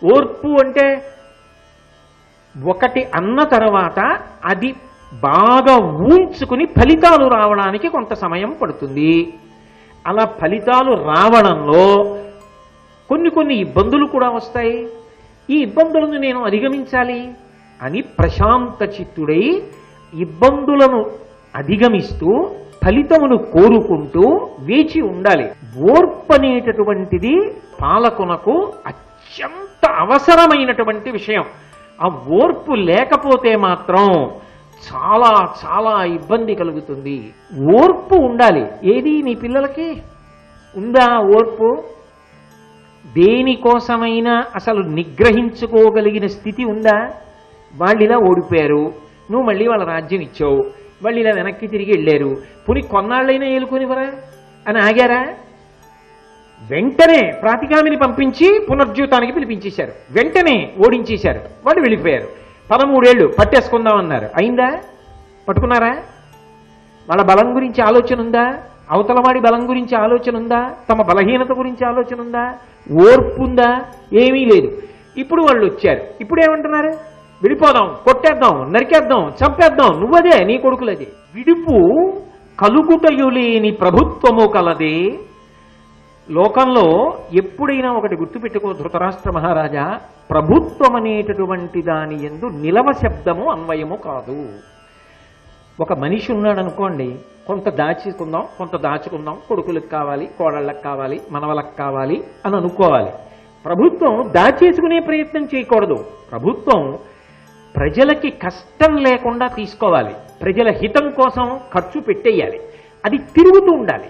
ఓర్పు అంటే ఒకటి అన్న తర్వాత అది బాగా ఊంచుకుని ఫలితాలు రావడానికి కొంత సమయం పడుతుంది. అలా ఫలితాలు రావడంలో కొన్ని ఇబ్బందులు కూడా వస్తాయి. ఈ ఇబ్బందులను నేను అధిగమించాలి అని ప్రశాంత చిత్తుడై ఇబ్బందులను అధిగమిస్తూ ఫలితమును కోరుకుంటూ వేచి ఉండాలి. ఓర్పు అనేటటువంటిది పాలకునకు అత్యంత అవసరమైనటువంటి విషయం. ఆ ఓర్పు లేకపోతే మాత్రం చాలా చాలా ఇబ్బంది కలుగుతుంది. ఓర్పు ఉండాలి. ఏది నీ పిల్లలకి ఉందా ఓర్పు? దేనికోసమైనా అసలు నిగ్రహించుకోగలిగిన స్థితి ఉందా? వాళ్ళు ఇలా ఓడిపోయారు, నువ్వు మళ్ళీ వాళ్ళ రాజ్యం ఇచ్చావు, వాళ్ళు ఇలా వెనక్కి తిరిగి వెళ్ళారు, పుని కొన్నాళ్ళైనా ఏలుకొనివరా అని ఆగారా? వెంటనే ప్రాతిగామిని పంపించి పునర్జీవితానికి పిలిపించేశారు, వెంటనే ఓడించేశారు, వాళ్ళు వెళ్ళిపోయారు. 13 ఏళ్ళు పట్టేసుకుందామన్నారు, అయిందా? పట్టుకున్నారా? వాళ్ళ బలం గురించి ఆలోచన ఉందా? అవతలవాడి బలం గురించి ఆలోచన ఉందా? తమ బలహీనత గురించి ఆలోచన ఉందా? ఓర్పు ఉందా? ఏమీ లేదు. ఇప్పుడు వాళ్ళు వచ్చారు, ఇప్పుడు ఏమంటున్నారు? విడిపోదాం, కొట్టేద్దాం, నరికేద్దాం, చంపేద్దాం, నువ్వదే, నీ కొడుకులదే. విడుపు కలుగుటయులేని ప్రభుత్వము కలదే. లోకంలో ఎప్పుడైనా ఒకటి గుర్తుపెట్టుకో ధృతరాష్ట్ర మహారాజా, ప్రభుత్వం అనేటటువంటి దాని యందు నిలవ శబ్దము అన్వయము కాదు. ఒక మనిషి ఉన్నాడు అనుకోండి, కొంత దాచుకుందాం, కొంత దాచుకుందాం, కొడుకులకు కావాలి, కోడళ్ళకు కావాలి, మనవలకు కావాలి అని అనుకోవాలి. ప్రభుత్వం దాచేసుకునే ప్రయత్నం చేయకూడదు. ప్రభుత్వం ప్రజలకి కష్టం లేకుండా తీసుకోవాలి, ప్రజల హితం కోసం ఖర్చు పెట్టేయాలి, అది తిరుగుతూ ఉండాలి.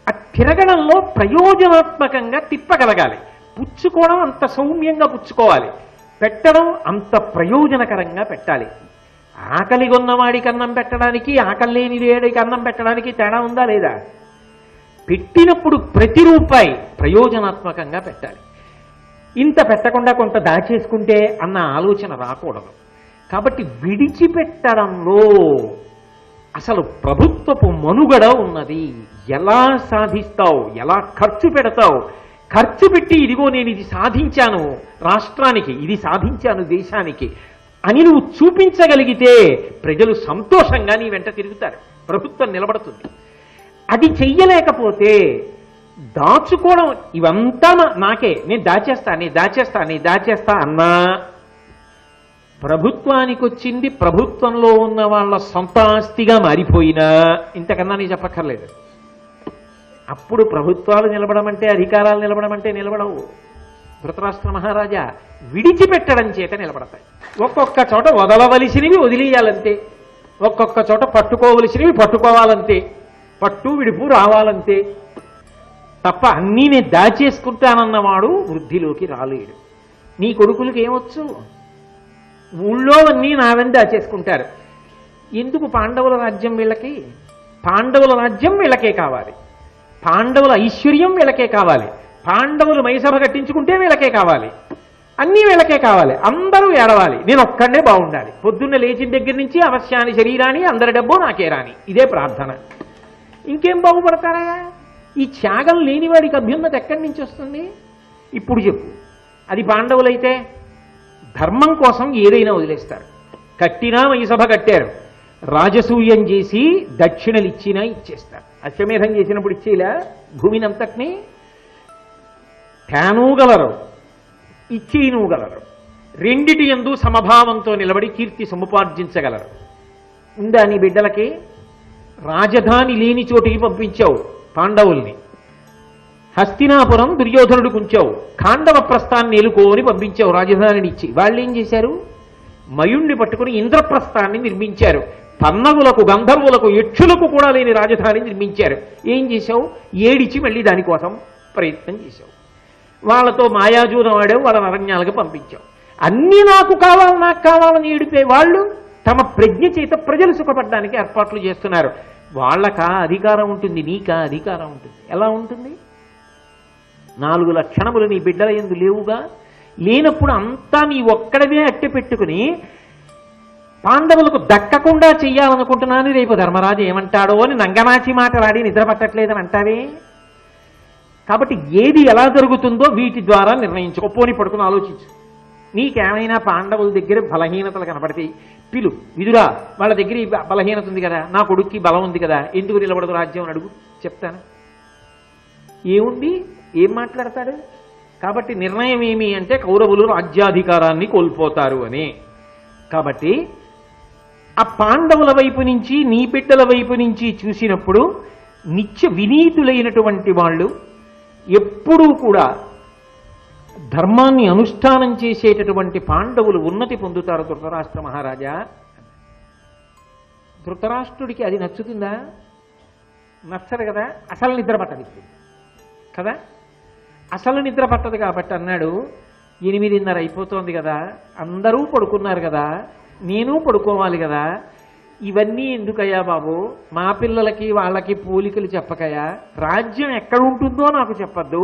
ఆ తిరగడంలో ప్రయోజనాత్మకంగా తిప్పగలగాలి. పుచ్చుకోవడం అంత సౌమ్యంగా పుచ్చుకోవాలి, పెట్టడం అంత ప్రయోజనకరంగా పెట్టాలి. ఆకలి కొన్నవాడికి అన్నం పెట్టడానికి, ఆకలి లేని వేడికి అన్నం పెట్టడానికి తేడా ఉందా లేదా? పెట్టినప్పుడు ప్రతి రూపాయి ప్రయోజనాత్మకంగా పెట్టాలి. ఇంత పెట్టకుండా కొంత దాచేసుకుంటే అన్న ఆలోచన రాకూడదు. కాబట్టి విడిచిపెట్టడంలో అసలు ప్రభుత్వపు మనుగడ ఉన్నది. ఎలా సాధిస్తావు, ఎలా ఖర్చు పెడతావు, ఖర్చు పెట్టి ఇదిగో నేను ఇది సాధించాను రాష్ట్రానికి, ఇది సాధించాను దేశానికి అని నువ్వు చూపించగలిగితే ప్రజలు సంతోషంగా నీ వెంట తిరుగుతారు, ప్రభుత్వం నిలబడుతుంది. అది చెయ్యలేకపోతే దాచుకోవడం, ఇవంతా నాకే, నేను దాచేస్తా అన్నా ప్రభుత్వానికి వచ్చింది ప్రభుత్వంలో ఉన్న వాళ్ళ సొంత ఆస్తిగా మారిపోయినా ఇంతకన్నా నేను చెప్పక్కర్లేదు. అప్పుడు ప్రభుత్వాలు నిలబడమంటే, అధికారాలు నిలబడమంటే నిలబడవు. ధృతరాష్ట్ర మహారాజా విడిచిపెట్టడం చేత నిలబడతాయి. ఒక్కొక్క చోట వదలవలసినవి వదిలేయాలంతే, ఒక్కొక్క చోట పట్టుకోవలసినవి పట్టుకోవాలంతే, పట్టు విడుపు రావాలంతే తప్ప అన్నీ నేను దాచేసుకుంటానన్నవాడు వృద్ధిలోకి రాలేడు. నీ కొడుకులకి ఏమొచ్చు? ఊళ్ళో అన్నీ నావని దాచేసుకుంటారు. ఎందుకు పాండవుల రాజ్యం వీళ్ళకి? పాండవుల రాజ్యం వీళ్ళకే కావాలి, పాండవుల ఐశ్వర్యం వీళ్ళకే కావాలి, పాండవులు మైసభ కట్టించుకుంటే వీళ్ళకే కావాలి, అన్నీ వీళ్ళకే కావాలి. అందరూ ఏడవాలి, నేను ఒక్కడే బాగుండాలి, పొద్దున్న లేచిన దగ్గర నుంచి అవశ్యాన్ని శరీరాన్ని అందరి డబ్బు నాకే రాని, ఇదే ప్రార్థన. ఇంకేం బాగుపడతారా? ఈ త్యాగం లేనివాడికి అభ్యున్నతి ఎక్కడి నుంచి వస్తుంది? ఇప్పుడు చెప్పు. అది పాండవులైతే ధర్మం కోసం ఏదైనా వదిలేస్తారు. కట్టినా మైసభ కట్టారు, రాజసూయం చేసి దక్షిణలు ఇచ్చినా ఇచ్చేస్తారు. అశ్వమేధం చేసినప్పుడు ఇచ్చేలా భూమినంతటినీ తేనూగలరు, ఇచ్చేయనూగలరు. రెండిటి యందు సమభావంతో నిలబడి కీర్తి సముపార్జించగలరు. ఉందా నీ బిడ్డలకి? రాజధాని లేని చోటికి పంపించావు పాండవుల్ని, హస్తినాపురం దుర్యోధనుడికి ఉంచావు, ఖాండవ ప్రస్థాన్ని ఎలుకోని పంపించావు రాజధానిని ఇచ్చి. వాళ్ళు ఏం చేశారు? మయుణ్ణి పట్టుకుని ఇంద్రప్రస్థాన్ని నిర్మించారు. పన్నవులకు, గంధర్వులకు, యక్షులకు కూడా లేని రాజధాని నిర్మించారు. ఏం చేశావు? ఏడిచి మళ్ళీ దానికోసం ప్రయత్నం చేశావు. వాళ్ళతో మాయాజూదం ఆడావు, వాళ్ళ అరణ్యాలకు పంపించావు. అన్నీ నాకు కావాలని ఏడిపే వాళ్ళు తమ ప్రజ్ఞ చేత ప్రజలు సుఖపడడానికి ఏర్పాట్లు చేస్తున్నారు. వాళ్ళకా అధికారం ఉంటుంది, నీకా అధికారం ఉంటుంది? ఎలా ఉంటుంది? 4 లక్షణములు నీ బిడ్డల యందు లేవుగా. లేనప్పుడు అంతా నీ ఒక్కడవే అట్టె పెట్టుకుని పాండవులకు దక్కకుండా చెయ్యాలనుకుంటున్నాను, రేపు ధర్మరాజు ఏమంటాడో అని నంగనాచి మాటలాడి నిద్ర పట్టట్లేదని అంటావే. కాబట్టి ఏది ఎలా జరుగుతుందో వీటి ద్వారా నిర్ణయించుకో. పోని పడుకుని ఆలోచించు. నీకేమైనా పాండవుల దగ్గర బలహీనతలు కనపడతాయి, పిలు. విదురా, వాళ్ళ దగ్గర ఈ బలహీనత ఉంది కదా, నా కొడుక్కి బలం ఉంది కదా, ఎందుకు నిలబడదు రాజ్యం అని అడుగు, చెప్తాను. ఏముంది, ఏం మాట్లాడతాడు? కాబట్టి నిర్ణయం ఏమి అంటే కౌరవులు రాజ్యాధికారాన్ని కోల్పోతారు అని. కాబట్టి ఆ పాండవుల వైపు నుంచి, నీ బిడ్డల వైపు నుంచి చూసినప్పుడు నిత్య వినీతులైనటువంటి వాళ్ళు, ఎప్పుడూ కూడా ధర్మాన్ని అనుష్ఠానం చేసేటటువంటి పాండవులు ఉన్నతి పొందుతారు. ధృతరాష్ట్ర మహారాజా, ధృతరాష్ట్రుడికి అది నచ్చుతుందా? నచ్చదు కదా. అసలు నిద్ర పట్టదు ఇప్పుడు కదా, అసలు నిద్ర పట్టదు. కాబట్టి అన్నాడు, 8:30 అయిపోతోంది కదా, అందరూ పడుకున్నారు కదా, నేను పడుకోవాలి కదా, ఇవన్నీ ఎందుకయ్యా బాబు, మా పిల్లలకి వాళ్ళకి పోలికలు చెప్పకయ్యా, రాజ్యం ఎక్కడ ఉంటుందో నాకు చెప్పద్దు,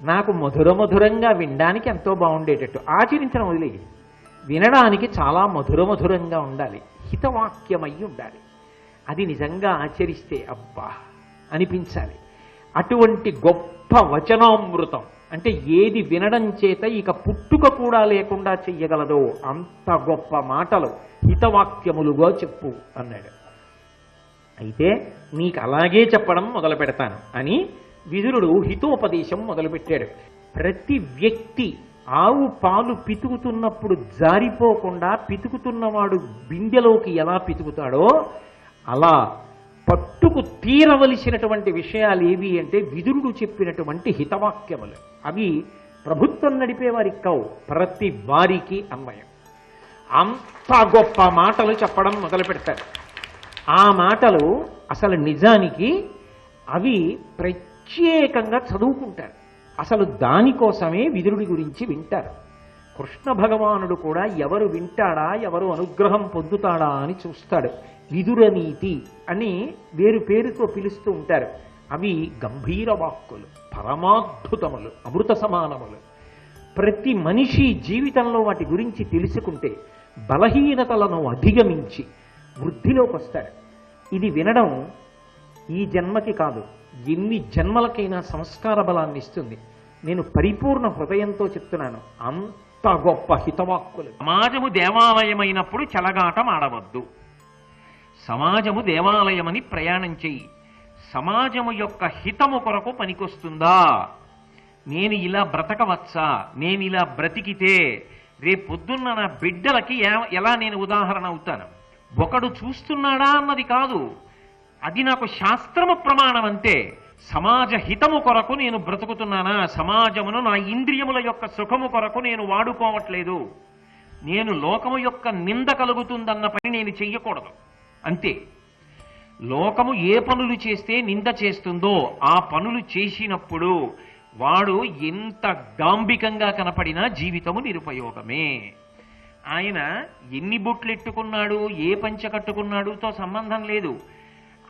నాకు మధురంగా వినడానికి ఎంతో బాగుండేటట్టు, ఆచరించడం వదిలే, వినడానికి చాలా మధురంగా ఉండాలి, హితవాక్యమై ఉండాలి, అది నిజంగా ఆచరిస్తే అబ్బా అనిపించాలి. అటువంటి గొప్ప వచనామృతం అంటే ఏది వినడం చేత ఇక పుట్టుక కూడా లేకుండా చెయ్యగలదో అంత గొప్ప మాటలు హితవాక్యములుగా చెప్పు అన్నాడు. అయితే నీకు అలాగే చెప్పడం మొదలు పెడతాను అని విదురుడు హితోపదేశం మొదలుపెట్టాడు. ప్రతి వ్యక్తి ఆవు పాలు పితుకుతున్నప్పుడు జారిపోకుండా పితుకుతున్నవాడు బిందెలోకి ఎలా పితుకుతాడో అలా పట్టుకు తీరవలసినటువంటి విషయాలు ఏవి అంటే విదురుడు చెప్పినటువంటి హితవాక్యములు. అవి ప్రభుత్వం నడిపేవారికి కావు, ప్రతి వారికి అన్వయం. అంత గొప్ప మాటలు చెప్పడం మొదలు పెడతారు. ఆ మాటలు అసలు నిజానికి అవి ప్రత్యేకంగా చదువుకుంటారు. అసలు దానికోసమే విదురుడి గురించి వింటారు. కృష్ణ భగవానుడు కూడా ఎవరు వింటాడా, ఎవరు అనుగ్రహం పొందుతాడా అని చూస్తాడు. విదురనీతి అని వేరు పేరుతో పిలుస్తూ ఉంటారు. అవి గంభీర వాక్కులు, పరమాద్భుతములు, అమృత సమానములు. ప్రతి మనిషి జీవితంలో వాటి గురించి తెలుసుకుంటే బలహీనతలను అధిగమించి వృద్ధిలోకి వస్తాడు. ఇది వినడం ఈ జన్మకి కాదు, ఎన్ని జన్మలకైనా సంస్కార బలాన్ని ఇస్తుంది. నేను పరిపూర్ణ హృదయంతో చెప్తున్నాను, అంత గొప్ప హితవాక్కులు. సమాజము దేవాలయమైనప్పుడు చెలగాటం ఆడవద్దు. సమాజము దేవాలయమని ప్రయాణం చెయ్యి. సమాజము యొక్క హితము కొరకు పనికొస్తుందా, నేను ఇలా బ్రతకవచ్చా, నేను ఇలా బ్రతికితే రేపొద్దున్న నా బిడ్డలకి ఎలా నేను ఉదాహరణ అవుతాను. ఒకడు చూస్తున్నాడా అన్నది కాదు, అది నాకు శాస్త్రము ప్రమాణం. అంతే, సమాజ హితము కొరకు నేను బ్రతుకుతున్నానా, సమాజమును నా ఇంద్రియముల యొక్క సుఖము కొరకు నేను వాడుకోవట్లేదు, నేను లోకము యొక్క నింద కలుగుతుందన్న పని నేను చెయ్యకూడదు. అంతే, లోకము ఏ పనులు చేస్తే నింద చేస్తుందో ఆ పనులు చేసినప్పుడు వాడు ఎంత డాంబికంగా కనపడినా జీవితము నిరుపయోగమే. ఆయన ఎన్ని బొట్లెట్టుకున్నాడు, ఏ పంచ కట్టుకున్నాడుతో సంబంధం లేదు.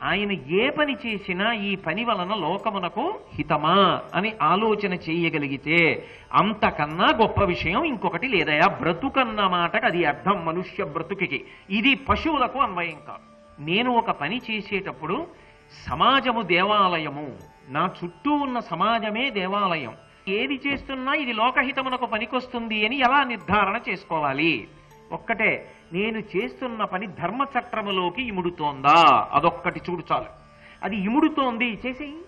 ఆయన ఏ పని చేసినా ఈ పని వలన లోకమునకు హితమా అని ఆలోచన చేయగలిగితే అంతకన్నా గొప్ప విషయం ఇంకొకటి లేదయా. బ్రతుకన్న మాటకు అది అర్థం మనుష్య బ్రతుకికి. ఇది పశువులకు అన్వయం కాదు. నేను ఒక పని చేసేటప్పుడు సమాజము దేవాలయము, నా చుట్టూ ఉన్న సమాజమే దేవాలయం, ఏది చేస్తున్నా ఇది లోకహితమునకు పనికొస్తుంది అని ఎలా నిర్ధారణ చేసుకోవాలి? ఒక్కటే, నేను చేస్తున్న పని ధర్మచట్రములోకి ఇముడుతోందా, అదొక్కటి చూడు చాలు. అది ఇముడుతోంది చేసేయి,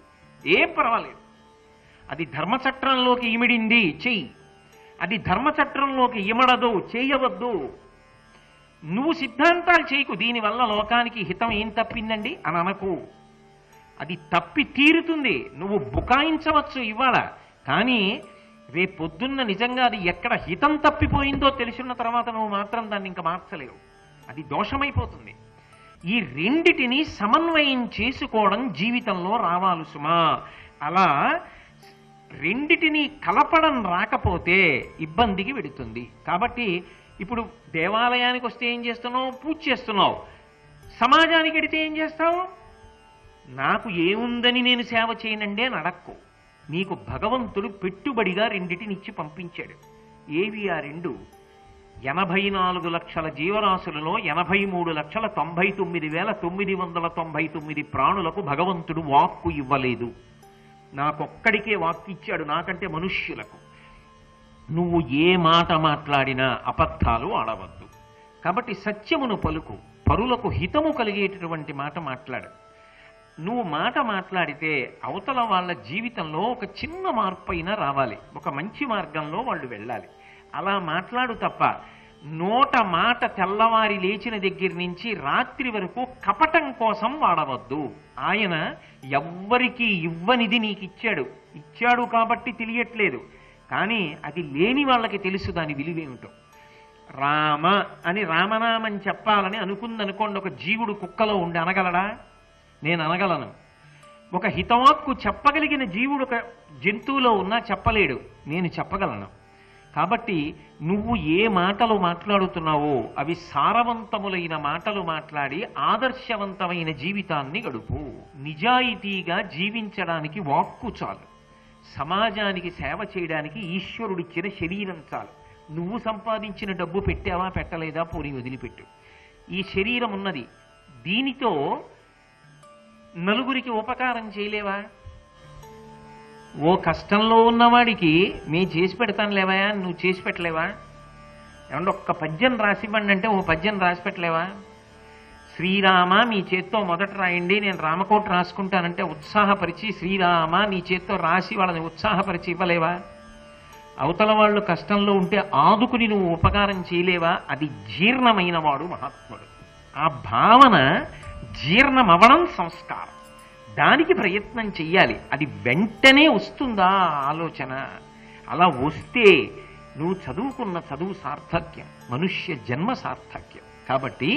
ఏం పర్వాలేదు. అది ధర్మచట్రంలోకి ఇమిడింది చెయ్యి, అది ధర్మచట్రంలోకి ఇమడదు చేయవద్దు. నువ్వు సిద్ధాంతాలు చేయకు, దీనివల్ల లోకానికి హితం ఏం తప్పిందండి అని అనకు. అది తప్పి తీరుతుంది, నువ్వు బుకాయించవచ్చు ఇవాళ, కానీ రేపొద్దున్న నిజంగా అది ఎక్కడ హితం తప్పిపోయిందో తెలిసిన తర్వాత నువ్వు మాత్రం దాన్ని ఇంకా మార్చలేవు, అది దోషమైపోతుంది. ఈ రెండిటిని సమన్వయం చేసుకోవడం జీవితంలో రావాలి సుమా. అలా రెండిటిని కలపడం రాకపోతే ఇబ్బందికి వెడుతుంది. కాబట్టి ఇప్పుడు దేవాలయానికి వస్తే ఏం చేస్తున్నావు? పూజ చేస్తున్నావు. సమాజానికి వెడితే ఏం చేస్తావు? నాకు ఏముందని నేను సేవ చేయనండి అని అడక్కు. నీకు భగవంతుడు పెట్టుబడిగా రెండిటినిచ్చి పంపించాడు. ఏవి ఆ రెండు? 84 లక్షల జీవరాశులలో 83,99,999 ప్రాణులకు భగవంతుడు వాక్కు ఇవ్వలేదు. నాకొక్కడికే వాక్కు ఇచ్చాడు, నాకంటే మనుష్యులకు. నువ్వు ఏ మాట మాట్లాడినా అబద్ధాలు ఆడవద్దు. కాబట్టి సత్యమును పలుకు, పరులకు హితము కలిగేటటువంటి మాట మాట్లాడు. నువ్వు మాట మాట్లాడితే అవతల వాళ్ళ జీవితంలో ఒక చిన్న మార్పు అయినా రావాలి, ఒక మంచి మార్గంలో వాళ్ళు వెళ్ళాలి. అలా మాట్లాడు తప్ప నోట మాట తెల్లవారి లేచిన దగ్గర నుంచి రాత్రి వరకు కపటం కోసం వాడవద్దు. ఆయన ఎవ్వరికీ ఇవ్వనిది నీకు ఇచ్చాడు కాబట్టి తెలియట్లేదు, కానీ అది లేని వాళ్ళకి తెలుసు దాని విలువేమిటో. రామ అని రామనామం చెప్పాలని అనుకుందనుకోండి, ఒక జీవుడు కుక్కలో ఉండి అనగలడా? నేను అనగలను. ఒక హితవాక్కు చెప్పగలిగిన జీవుడు ఒక జంతువులో ఉన్నా చెప్పలేడు, నేను చెప్పగలను. కాబట్టి నువ్వు ఏ మాటలు మాట్లాడుతున్నావో అవి సారవంతములైన మాటలు మాట్లాడి ఆదర్శవంతమైన జీవితాన్ని గడుపు. నిజాయితీగా జీవించడానికి వాక్కు చాలు, సమాజానికి సేవ చేయడానికి ఈశ్వరుడిచ్చిన శరీరం చాలు. నువ్వు సంపాదించిన డబ్బు పెట్టావా పెట్టలేదా పోనీ వదిలిపెట్టు. ఈ శరీరం ఉన్నది, దీనితో నలుగురికి ఉపకారం చేయలేవా? ఓ కష్టంలో ఉన్నవాడికి మేము చేసి పెడతాను లేవా, నువ్వు చేసి పెట్టలేవా? ఏమంటే ఒక్క పద్యం రాసివ్వండి అంటే ఓ పద్యం రాసి పెట్టలేవా? శ్రీరామ మీ చేత్తో మొదట రాయండి, నేను రామకోట రాసుకుంటానంటే ఉత్సాహపరిచి శ్రీరామ నీ చేత్తో రాసి వాళ్ళని ఉత్సాహపరిచి ఇవ్వలేవా? అవతల వాళ్ళు కష్టంలో ఉంటే ఆదుకుని నువ్వు ఉపకారం చేయలేవా? అది జీర్ణమైన వాడు మహాత్ముడు. ఆ భావన జీర్ణమవడం సంస్కారం, దానికి ప్రయత్నం చెయ్యాలి. అది వెంటనే వస్తుందా ఆలోచన? అలా వస్తే నువ్వు చదువుకున్న చదువు సార్థక్యం, మనుష్య జన్మ సార్థక్యం. కాబట్టి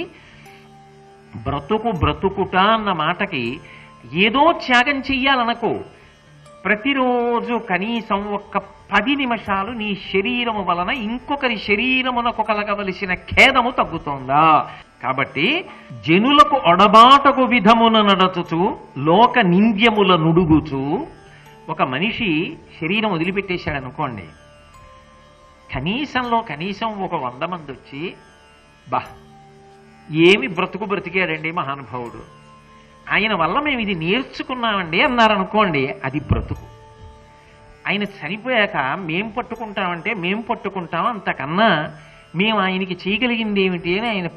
బ్రతుకుట అన్న మాటకి ఏదో త్యాగం చెయ్యాలనుకో. ప్రతిరోజు కనీసం ఒక్క 10 నిమిషాలు నీ శరీరము వలన ఇంకొకరి శరీరమునకు కలగవలసిన ఖేదము తగ్గుతోందా? కాబట్టి జనులకు ఒడబాటకు విధమున నడచుచు లోక నింద్యముల నుడుగుచు. ఒక మనిషి శరీరం వదిలిపెట్టేశాడు అనుకోండి, కనీసం ఒక 100 మంది వచ్చి ఏమి బ్రతికాడండి మహానుభావుడు, ఆయన వల్ల మేము ఇది నేర్చుకున్నామండి అన్నారనుకోండి, అది బ్రతుకు. ఆయన చనిపోయాక మేం పట్టుకుంటాం, అంతకన్నా మేము ఆయనకి చేయగలిగింది ఏమిటి అని ఆయన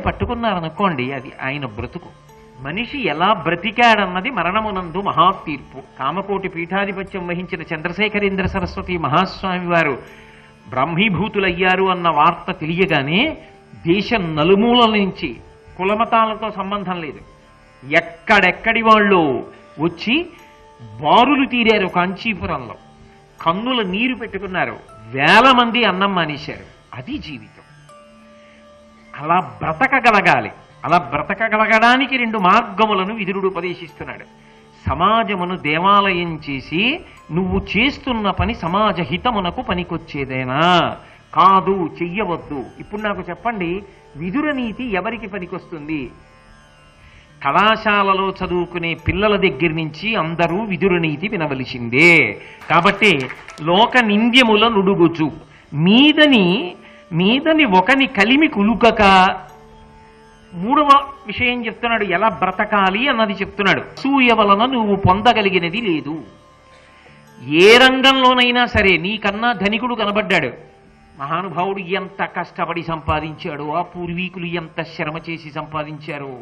పట్టుకున్నారనుకోండి, అది ఆయన బ్రతుకు. మనిషి ఎలా బ్రతికాడన్నది మరణమునందు మహాతీర్పు. కామకోటి పీఠాధిపత్యం వహించిన చంద్రశేఖరేంద్ర సరస్వతి మహాస్వామి వారు బ్రహ్మీభూతులయ్యారు అన్న వార్త తెలియగానే దేశం నలుమూలల నుంచి, కులమతాలతో సంబంధం లేదు, ఎక్కడెక్కడి వాళ్ళు వచ్చి బారులు తీరారు. కాంచీపురంలో కన్నుల నీరు పెట్టుకున్నారు, 1000 మంది అన్నం మానేశారు. అది జీవితం. అలా బ్రతకగలగాలి. అలా బ్రతకగలగడానికి 2 మార్గములను విదురుడు ఉపదేశిస్తున్నాడు. సమాజమును దేవాలయం చేసి నువ్వు చేస్తున్న పని సమాజ హితమునకు పనికొచ్చేదేనా? కాదు, చెయ్యవద్దు. ఇప్పుడు నాకు చెప్పండి, విదుర నీతి ఎవరికి పనికొస్తుంది? కళాశాలలో చదువుకునే పిల్లల దగ్గర నుంచి అందరూ విదుర నీతి వినవలసిందే. కాబట్టి లోక నింద్యముల నుడుగుచు మీదని ఒకని కలిమి కులుకక. 3వ విషయం చెప్తున్నాడు, ఎలా బ్రతకాలి అన్నది చెప్తున్నాడు. అసూయ వలన నువ్వు పొందగలిగినది లేదు. ఏ రంగంలోనైనా సరే నీకన్నా ధనికుడు కనబడ్డాడు, మహానుభావుడు ఎంత కష్టపడి సంపాదించాడో, ఆ పూర్వీకులు ఎంత శ్రమ చేసి సంపాదించారో,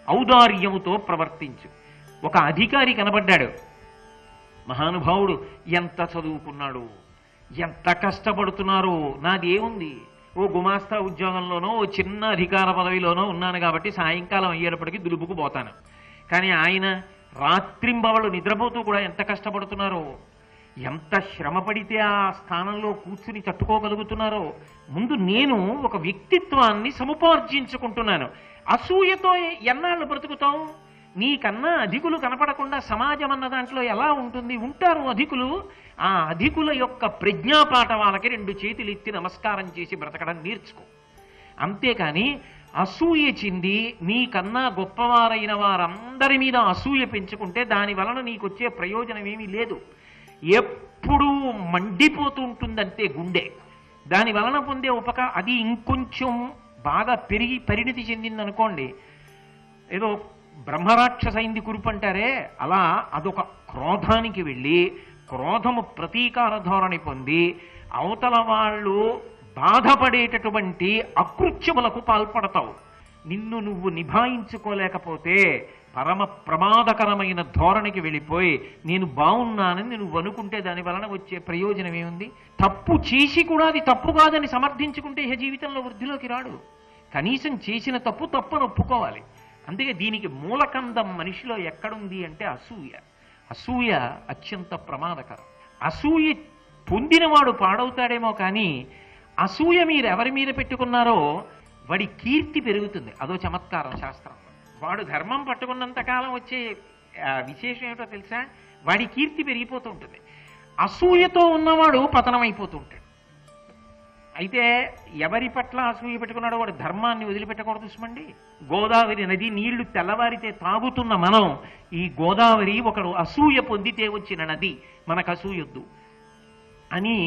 ఔదార్యముతో ప్రవర్తించు. ఒక అధికారి కనబడ్డాడు, మహానుభావుడు ఎంత చదువుకున్నాడు, ఎంత కష్టపడుతున్నారో, నాదేముంది, ఓ గుమాస్తా ఉద్యోగంలోనో ఓ చిన్న అధికార పదవిలోనో ఉన్నాను కాబట్టి సాయంకాలం అయ్యేటప్పటికీ దులుపుకు పోతాను. కానీ ఆయన రాత్రింబవళ్ళు నిద్రపోతూ కూడా ఎంత కష్టపడుతున్నారో, ఎంత శ్రమ పడితే ఆ స్థానంలో కూర్చుని తట్టుకోగలుగుతున్నారో. ముందు నేను ఒక వ్యక్తిత్వాన్ని సముపార్జించుకుంటున్నాను. అసూయతో ఎన్నాళ్ళు బ్రతుకుతాం? నీకన్నా అధికులు కనపడకుండా సమాజం అన్న దాంట్లో ఎలా ఉంటుంది? ఉంటారు అధికులు. ఆ అధికుల యొక్క ప్రజ్ఞాపాఠవాలకి 2 చేతులు ఎత్తి నమస్కారం చేసి బ్రతకడం నేర్చుకో. అంతేకాని అసూయ చెంది నీకన్నా గొప్పవారైన వారందరి మీద అసూయ పెంచుకుంటే దాని వలన నీకొచ్చే ప్రయోజనం ఏమీ లేదు. ఎప్పుడూ మండిపోతూ ఉంటుందంతే గుండె. దాని వలన పొందే అది ఇంకొంచెం బాగా పెరిగి పరిణితి చెందిందనుకోండి, ఏదో బ్రహ్మరాక్షసైంది కురుపు అంటారే, అలా అదొక క్రోధానికి వెళ్ళి క్రోధము ప్రతీకార ధోరణి పొంది అవతల వాళ్ళు బాధపడేటటువంటి అకృత్యములకు పాల్పడతావు. నిన్ను నువ్వు నిభాయించుకోలేకపోతే పరమ ప్రమాదకరమైన ధోరణికి వెళ్ళిపోయి నేను బాగున్నానని నువ్వు అనుకుంటే దాని వలన వచ్చే ప్రయోజనం ఏముంది? తప్పు చేసి కూడా అది తప్పు కాదని సమర్థించుకుంటే ఇహ జీవితంలో వృద్ధిలోకి రాడు. కనీసం చేసిన తప్పు తప్పును ఒప్పుకోవాలి. అందుకే దీనికి మూలకందం మనిషిలో ఎక్కడుంది అంటే అసూయ. అసూయ అత్యంత ప్రమాదకరం. అసూయ పొందినవాడు పాడవుతాడేమో కానీ అసూయ మీరు ఎవరి మీద పెట్టుకున్నారో వాడి కీర్తి పెరుగుతుంది. అదో చమత్కారం శాస్త్రంలో. వాడు ధర్మం పట్టుకున్నంతకాలం వచ్చే విశేషం ఏమిటో తెలుసా? వాడి కీర్తి పెరిగిపోతూ ఉంటుంది. అసూయతో ఉన్నవాడు పతనం అయిపోతూ ఉంటాడు. అయితే ఎవరి పట్ల అసూయ పెట్టుకున్నాడో వాడు ధర్మాన్ని వదిలిపెట్టకూడదు సుమండి. గోదావరి నది నీళ్లు తెల్లవారితే తాగుతున్న మనం ఈ గోదావరి ఒకడు అసూయ పొందితే వచ్చిన నది, మనకు అసూయొద్దు అని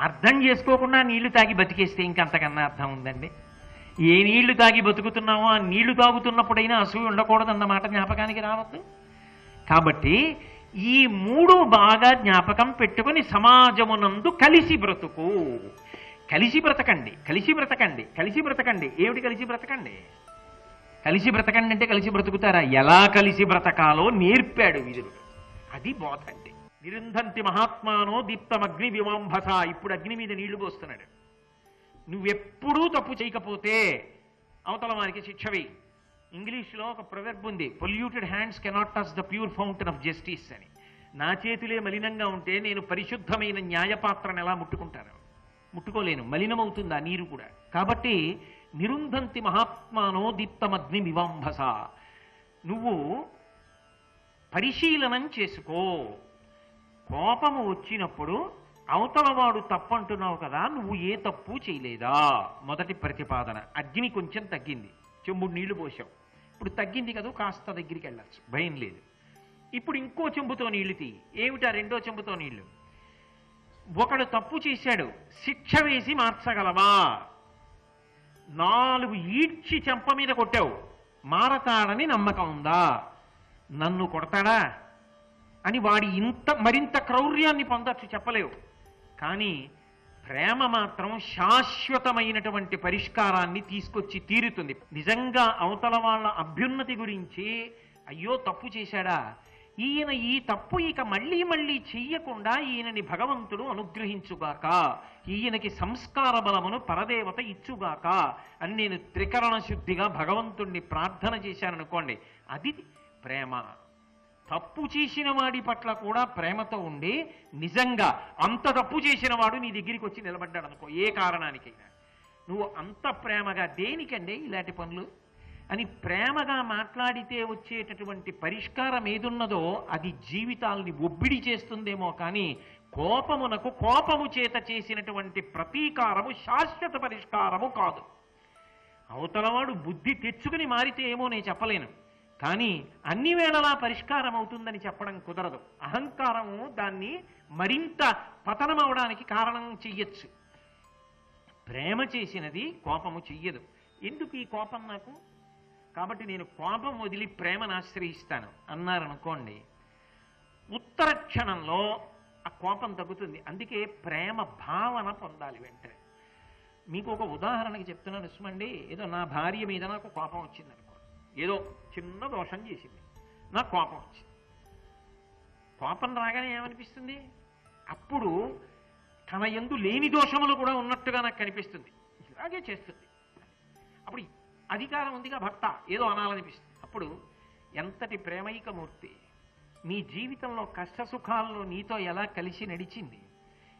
అర్థం చేసుకోకుండా నీళ్లు తాగి బతికేస్తే ఇంకంతకన్నా అర్థం ఉందండి? ఏ నీళ్లు తాగి బతుకుతున్నామో ఆ నీళ్లు తాగుతున్నప్పుడైనా అసూయ ఉండకూడదన్నమాట జ్ఞాపకానికి రావద్దు. కాబట్టి ఈ మూడు బాగా జ్ఞాపకం పెట్టుకుని సమాజమునందు కలిసి బ్రతుకు. కలిసి బ్రతకండి, కలిసి బ్రతకండి, కలిసి బ్రతకండి. ఏమిటి కలిసి బ్రతకండి? కలిసి బ్రతకండి అంటే కలిసి బ్రతుకుతారా? ఎలా కలిసి బ్రతకాలో నేర్పాడు విదురుడు. అది బోధ అంటే. నిరుంధంతి మహాత్మానో దీప్తమగ్ని వివాంభస. ఇప్పుడు అగ్ని మీద నీళ్లు పోస్తున్నాడు. నువ్వెప్పుడూ తప్పు చేయకపోతే అవతల వారికి శిక్ష వేయి. ఇంగ్లీష్లో ఒక ప్రొవెర్బ్ ఉంది, polluted hands cannot touch the pure fountain of justice అని. నా చేతులే మలినంగా ఉంటే నేను పరిశుద్ధమైన న్యాయపాత్రను ఎలా ముట్టుకుంటాను? ముట్టుకోలేను, మలినమవుతుంది ఆ నీరు కూడా. కాబట్టి నిరుంధంతి మహాత్మానో దీప్తమగ్ని వివాంభస. నువ్వు పరిశీలనం చేసుకో. కోపము వచ్చినప్పుడు అవతలవాడు తప్పంటున్నావు కదా, నువ్వు ఏ తప్పు చేయలేదా? మొదటి ప్రతిపాదన. అగ్ని కొంచెం తగ్గింది, చెంబుడు నీళ్లు పోసావు, ఇప్పుడు తగ్గింది కదా, కాస్త దగ్గరికి వెళ్ళచ్చు, భయం లేదు. ఇప్పుడు ఇంకో చెంబుతో నీళ్లు తీ. ఏమిటా రెండో చెంబుతో నీళ్లు? ఒకడు తప్పు చేశాడు, శిక్ష వేసి మార్చగలవా? 4 ఈడ్చి చెంప మీద కొట్టావు, మారతాడని నమ్మకం ఉందా? నన్ను కొడతాడా అని వాడి మరింత క్రౌర్యాన్ని పొందచ్చు, చెప్పలేవు. కానీ ప్రేమ మాత్రం శాశ్వతమైనటువంటి పరిష్కారాన్ని తీసుకొచ్చి తీరుతుంది. నిజంగా అవతల వాళ్ళ అభ్యున్నతి గురించి అయ్యో తప్పు చేశాడా, ఈయన ఈ తప్పు ఇక మళ్ళీ మళ్ళీ చెయ్యకుండా ఈయనని భగవంతుడు అనుగ్రహించుగాక, ఈయనకి సంస్కార బలమును పరదేవత ఇచ్చుగాక అని నేను త్రికరణ శుద్ధిగా భగవంతుణ్ణి ప్రార్థన చేశాననుకోండి, అది ప్రేమ. తప్పు చేసిన వాడి పట్ల కూడా ప్రేమతో ఉండి నిజంగా అంత తప్పు చేసిన వాడు నీ దగ్గరికి వచ్చి నిలబడ్డాడు అనుకో, ఏ కారణానికైనా, నువ్వు అంత ప్రేమగా దేనికండి ఇలాంటి పనులు అని ప్రేమగా మాట్లాడితే వచ్చేటటువంటి పరిష్కారం ఏదున్నదో అది జీవితాల్ని ఒబ్బిడి చేస్తుందేమో కానీ కోపమునకు కోపము చేత చేసినటువంటి ప్రతీకారము శాశ్వత పరిష్కారము కాదు. అవతలవాడు బుద్ధి తెచ్చుకుని మారితే ఏమో నేను చెప్పలేను, కానీ అన్ని వేళలా పరిష్కారం అవుతుందని చెప్పడం కుదరదు. అహంకారము దాన్ని మరింత పతనం అవడానికి కారణం చెయ్యొచ్చు. ప్రేమ చేసినది కోపము చెయ్యదు. ఎందుకు ఈ కోపం నాకు, కాబట్టి నేను కోపం వదిలి ప్రేమను ఆశ్రయిస్తాను అన్నారనుకోండి, ఉత్తర క్షణంలో ఆ కోపం తగ్గుతుంది. అందుకే ప్రేమ భావన పొందాలి వెంటనే. మీకు ఒక ఉదాహరణకి చెప్తున్నాను సుమండి. ఏదో నా భార్య మీద నాకు కోపం వచ్చింది అనుకో, ఏదో చిన్న దోషం చేసింది, నాకు కోపం వచ్చింది. కోపం రాగానే ఏమనిపిస్తుంది? అప్పుడు తన యందు లేని దోషములు కూడా ఉన్నట్టుగా నాకు కనిపిస్తుంది, ఇలాగే చేస్తుంది. అప్పుడు అధికారం ఉందిగా భర్త, ఏదో అనాలనిపిస్తుంది. అప్పుడు ఎంతటి ప్రేమైకమూర్తి, నీ జీవితంలో కష్టసుఖాల్లో నీతో ఎలా కలిసి నడిచింది,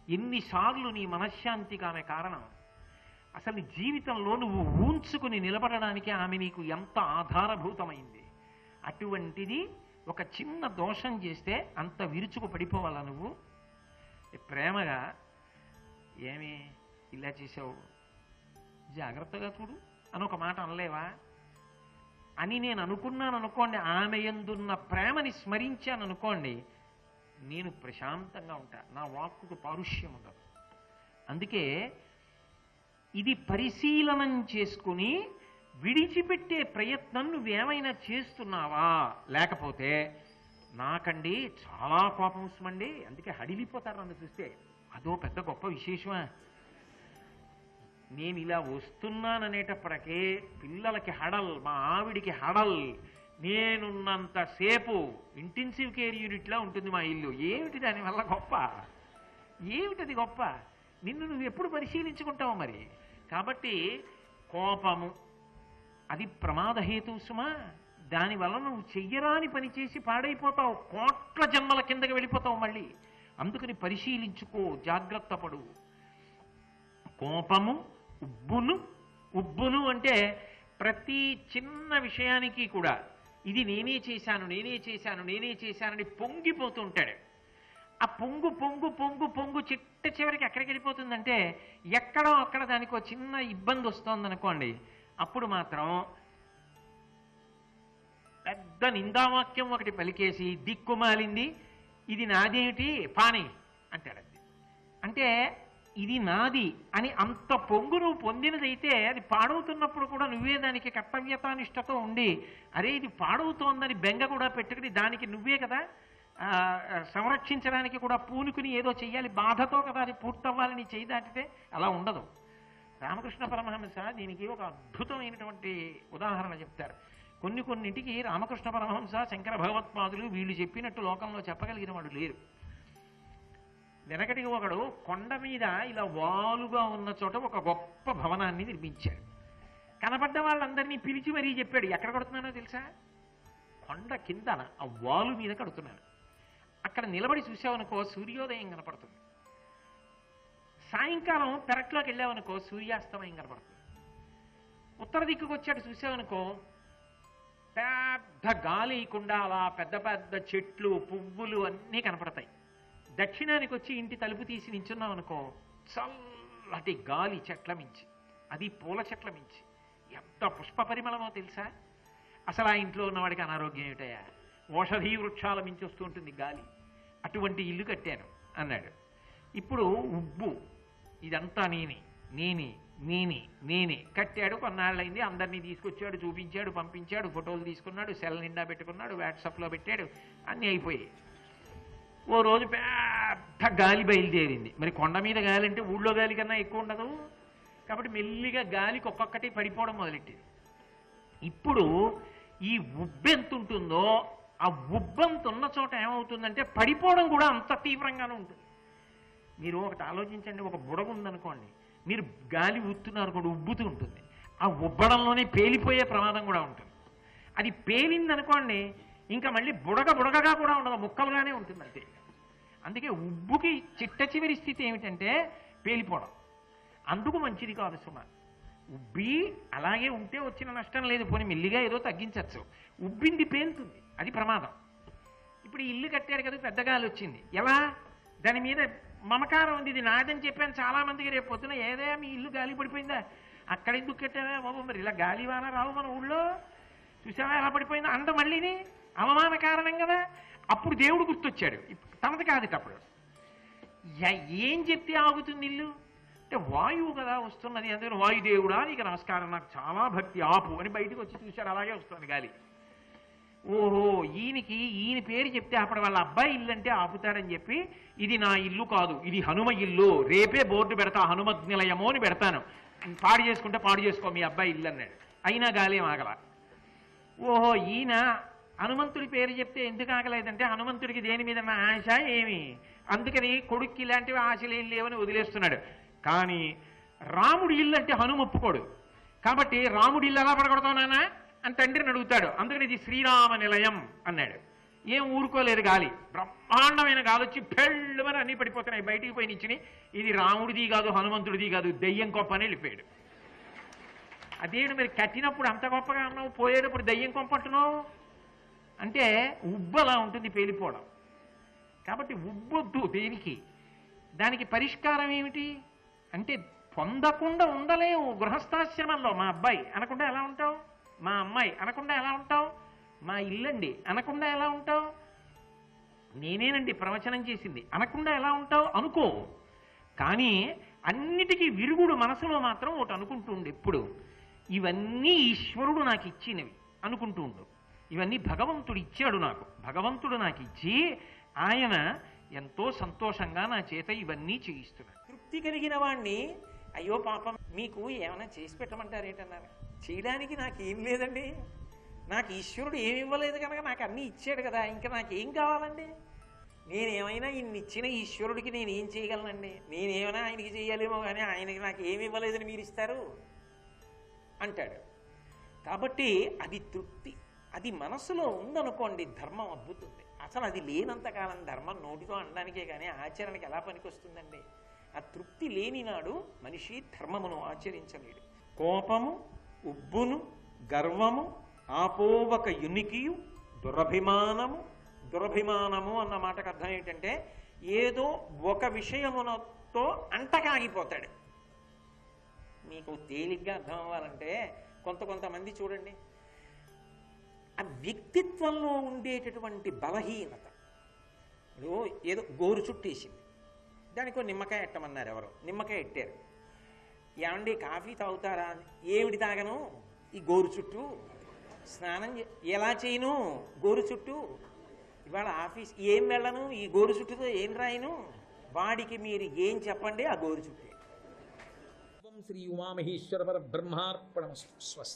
ఎన్నిసార్లు నీ మనశ్శాంతికి ఆమె కారణం, అసలు నీ జీవితంలో నువ్వు ఊంచుకుని నిలబడడానికి ఆమె నీకు ఎంత ఆధారభూతమైంది. అటువంటిది ఒక చిన్న దోషం చేస్తే అంత విరుచుకు పడిపోవాలా నువ్వు? ప్రేమగా ఏమి ఇలా చేసావు, జాగ్రత్తగా చూడు అని ఒక మాట అనలేవా అని నేను అనుకున్నాను అనుకోండి, ఆమె యందున్న ప్రేమని స్మరించాను అనుకోండి, నేను ప్రశాంతంగా ఉంటా, నా వాక్కుకు పారుష్యం ఉండదు. అందుకే ఇది పరిశీలనం చేసుకుని విడిచిపెట్టే ప్రయత్నం నువ్వేమైనా చేస్తున్నావా? లేకపోతే నాకండి చాలా కోపం వస్తుందండి, అందుకే హడిలిపోతారు నన్ను చూస్తే. అదో పెద్ద గొప్ప విశేషమా? నేను ఇలా వస్తున్నాననేటప్పటికే పిల్లలకి హడల్, మా ఆవిడికి హడల్. నేనున్నంతసేపు ఇంటెన్సివ్ కేర్ యూనిట్లా ఉంటుంది మా ఇల్లు. ఏమిటి దానివల్ల గొప్ప? ఏమిటది గొప్ప? నిన్ను నువ్వు ఎప్పుడు పరిశీలించుకుంటావు మరి? కాబట్టి కోపము అది ప్రమాదహేతు సుమా. దానివల్ల నువ్వు చెయ్యరాని పని చేసి పాడైపోతావు, కోట్ల జన్మల కిందకి వెళ్ళిపోతావు మళ్ళీ. అందుకని పరిశీలించుకో, జాగ్రత్త పడు. కోపము ఉబ్బును అంటే ప్రతి చిన్న విషయానికి కూడా ఇది నేనే చేశానని పొంగిపోతూ ఉంటాడు. ఆ పొంగు చిట్ట చివరికి ఎక్కడికి వెళ్ళిపోతుందంటే ఎక్కడో అక్కడ దానికి ఒక చిన్న ఇబ్బంది వస్తోందనుకోండి, అప్పుడు మాత్రం పెద్ద నిందావాక్యం ఒకటి పలికేసి దిక్కుమాలింది, ఇది నాదేమిటి పాని అంటాడు. అంటే ఇది నాది అని అంత పొంగు నువ్వు పొందినదైతే అది పాడవుతున్నప్పుడు కూడా నువ్వే దానికి కర్తవ్యతానిష్టతో ఉండి, అరే ఇది పాడవుతోందని బెంగ కూడా పెట్టుకుని దానికి నువ్వే కదా సంరక్షించడానికి కూడా పూనుకుని ఏదో చెయ్యాలి, బాధతో కదా అది పూర్తవ్వాలని చేయి దాటితే అలా ఉండదు. రామకృష్ణ పరమహంస దీనికి ఒక అద్భుతమైనటువంటి ఉదాహరణ చెప్తారు. కొన్నింటికి రామకృష్ణ పరమహంస, శంకర భగవత్పాదులు వీళ్ళు చెప్పినట్టు లోకంలో చెప్పగలిగిన వాడు లేరు. వెనకటికి ఒకడు కొండ మీద ఇలా వాలుగా ఉన్న చోట ఒక గొప్ప భవనాన్ని నిర్మించాడు. కనపడ్డ వాళ్ళందరినీ పిలిచి మరీ చెప్పాడు, ఎక్కడ కడుతున్నానో తెలుసా? కొండ కిందన ఆ వాలు మీద కడుతున్నాను. అక్కడ నిలబడి చూసావనుకో సూర్యోదయం కనపడుతుంది, సాయంకాలం పెరట్లోకి వెళ్ళావనుకో సూర్యాస్తమయం కనపడుతుంది. ఉత్తర దిక్కుకు వచ్చాడు చూసావనుకో పెద్ద గాలి ఇయకుండా అలా పెద్ద పెద్ద చెట్లు పువ్వులు అన్నీ కనపడతాయి. దక్షిణానికి వచ్చి ఇంటి తలుపు తీసి నించున్నాం అనుకో చల్లటి గాలి చెట్ల మించి, అది పూల చెట్ల మించి ఎంత పుష్ప పరిమళమో తెలుసా? అసలు ఆ ఇంట్లో ఉన్నవాడికి అనారోగ్యం ఏమిటయా? ఓషధీ వృక్షాల మించి వస్తూ ఉంటుంది గాలి. అటువంటి ఇల్లు కట్టాను అన్నాడు. ఇప్పుడు ఉబ్బు, ఇదంతా నేనే కట్టాడు. కొన్నాళ్ళైంది, అందరినీ తీసుకొచ్చాడు, చూపించాడు, పంపించాడు, ఫోటోలు తీసుకున్నాడు, సెల్ నిండా పెట్టుకున్నాడు, వాట్సాప్లో పెట్టాడు, అన్నీ అయిపోయాయి. ఓ రోజు పెద్ద గాలి బయలుదేరింది. మరి కొండ మీద గాలి అంటే ఊళ్ళో గాలి కన్నా ఎక్కువ ఉండదు కాబట్టి మెల్లిగా గాలికి ఒక్కొక్కటి పడిపోవడం మొదలెట్టింది. ఇప్పుడు ఈ ఉబ్బెంత ఉంటుందో ఆ ఉబ్బంత ఉన్న చోట ఏమవుతుందంటే పడిపోవడం కూడా అంత తీవ్రంగానే ఉంటుంది. మీరు ఒకటి ఆలోచించండి, ఒక బుడగ ఉందనుకోండి, మీరు గాలి ఊతున్నారు కూడా ఉబ్బుతూ ఉంటుంది, ఆ ఉబ్బడంలోనే పేలిపోయే ప్రమాదం కూడా ఉంటుంది. అది పేలిందనుకోండి ఇంకా మళ్ళీ బుడగగా కూడా ఉండదు, ముక్కలుగానే ఉంటుంది అంతే. అందుకే ఉబ్బుకి చిట్ట చివరి స్థితి ఏమిటంటే పేలిపోవడం. అందుకు మంచిది కాదు సుమ. ఉబ్బి అలాగే ఉంటే వచ్చిన నష్టం లేదు, పోనీ మెల్లిగా ఏదో తగ్గించచ్చు. ఉబ్బింది పేలుతుంది, అది ప్రమాదం. ఇప్పుడు ఇల్లు కట్టారు కదా, పెద్ద గాలి వచ్చింది, ఎలా? దాని మీద మమకారం ఉంది, ఇది నాదని చెప్పాను చాలా మందికి. రేపు పొద్దున ఏదే మీ ఇల్లు గాలి పడిపోయిందా, అక్కడ ఎందుకు కట్టావా బాబు, మరి ఇలా గాలి వాన రావు మన ఊళ్ళో, చూసావా ఎలా పడిపోయిందా అంత మళ్ళీని అవమాన కారణం కదా. అప్పుడు దేవుడు గుర్తొచ్చాడు, తనది కాదు. అప్పుడు ఏం చెప్తే ఆగుతుంది ఇల్లు అంటే వాయువు కదా వస్తున్నది, అందుకని వాయుదేవుడా నీకు నమస్కారం, నాకు చాలా భక్తి, ఆపు అని బయటకు వచ్చి చూశాడు, అలాగే వస్తుంది గాలి. ఓహో ఈయన పేరు చెప్తే అప్పుడు వాళ్ళ అబ్బాయి ఇల్లు అంటే ఆపుతాడని చెప్పి ఇది నా ఇల్లు కాదు, ఇది హనుమ ఇల్లు, రేపే బోర్డు పెడతా హనుమజ్ఞలయమో అని పెడతాను, పాడు చేసుకుంటే పాడు చేసుకో మీ అబ్బాయి ఇల్లు అన్నాడు. అయినా గాలి ఏం ఆగల. ఓహో ఈయన హనుమంతుడి పేరు చెప్తే ఎందుకు ఆగలేదంటే హనుమంతుడికి దేని మీద ఆశ ఏమి, అందుకని కొడుక్కి ఇలాంటివి ఆశలు ఏం లేవని వదిలేస్తున్నాడు. కానీ రాముడి ఇల్లు అంటే హనుమ ఒప్పుకోడు కాబట్టి రాముడి ఇల్లు ఎలా పడగొడతావు నాన్న అని తండ్రిని అడుగుతాడు. అందుకని ఇది శ్రీరామ నిలయం అన్నాడు. ఏం ఊరుకోలేదు, గాలి బ్రహ్మాండమైన గాలి వచ్చి పెళ్ళమని అన్నీ పడిపోతున్నాయి, బయటికి పోయి నించుని ఇది రాముడిది కాదు హనుమంతుడిది కాదు దెయ్యం కొంప అని వెళ్ళిపోయాడు. అదేడు మరి కట్టినప్పుడు అంత గొప్పగా అన్నావు, పోయేటప్పుడు దెయ్యం కొంప అంటున్నావు అంటే ఉబ్బు అలా ఉంటుంది, పేలిపోవడం. కాబట్టి ఉబ్బొద్దు దేనికి. దానికి పరిష్కారం ఏమిటి అంటే పొందకుండా ఉండలేవు. గృహస్థాశ్రమంలో మా అబ్బాయి అనకుండా ఎలా ఉంటావు, మా అమ్మాయి అనకుండా ఎలా ఉంటావు, మా ఇల్లండి అనకుండా ఎలా ఉంటావు, నేనేనండి ప్రవచనం చేసింది అనకుండా ఎలా ఉంటావు అనుకో. కానీ అన్నిటికీ విరుగుడు మనసులో మాత్రం ఒకటి అనుకుంటూ ఉండు ఎప్పుడు, ఇవన్నీ ఈశ్వరుడు నాకు ఇచ్చినవి అనుకుంటూ ఉండు. ఇవన్నీ భగవంతుడు ఇచ్చాడు నాకు. భగవంతుడు నాకు ఇచ్చి ఆయన ఎంతో సంతోషంగా నా చేత ఇవన్నీ చేయిస్తున్నాడు. తృప్తి కలిగిన వాణ్ణి అయ్యో పాపం మీకు ఏమైనా చేసి పెట్టమంటారేంటన్నారు. చేయడానికి నాకేం లేదండి. నాకు ఈశ్వరుడు ఏమి ఇవ్వలేదు కనుక నాకు అన్నీ ఇచ్చాడు కదా, ఇంకా నాకేం కావాలండి. నేనేమైనా ఇన్ని ఇచ్చిన ఈశ్వరుడికి నేను ఏం చేయగలనండి. నేనేమైనా ఆయనకి చేయాలేమో కానీ ఆయనకి నాకు ఏమి ఇవ్వలేదని మీరు ఇస్తారు అంటాడు. కాబట్టి అది తృప్తి. అది మనసులో ఉందనుకోండి, ధర్మం అద్భుతుంది. అసలు అది లేనంతకాలం ధర్మం నోటితో అనడానికే కానీ ఆచరణకి ఎలా పనికొస్తుందండి. ఆ తృప్తి లేని నాడు మనిషి ధర్మమును ఆచరించలేడు. కోపము, ఉబ్బును, గర్వము, ఆపోవక యునికియు, దురభిమానము. దురభిమానము అన్న మాటకు అర్థం ఏంటంటే ఏదో ఒక విషయమునతో అంటకాగిపోతాడు. మీకు తేలిగ్గా అర్థం అవ్వాలంటే కొంతమంది చూడండి, ఆ వ్యక్తిత్వంలో ఉండేటటువంటి బలహీనత. ఇప్పుడు ఏదో గోరు చుట్టేసింది, దానికో నిమ్మకాయ ఎట్టమన్నారు ఎవరో, నిమ్మకాయ ఎట్టారు. ఏమండి కాఫీ తాగుతారా? ఏమిటి తాగను, ఈ గోరు చుట్టూ. స్నానం ఎలా చేయను, గోరు చుట్టూ. ఇవాళ ఆఫీస్ ఏం వెళ్ళను, ఈ గోరు చుట్టూతో ఏం రాయను. వాడికి మీరు ఏం చెప్పండి, ఆ గోరు చుట్టే. శ్రీ ఉమామహేశ్వర పరబ్రహ్మార్పణమస్తు. స్వస్తి.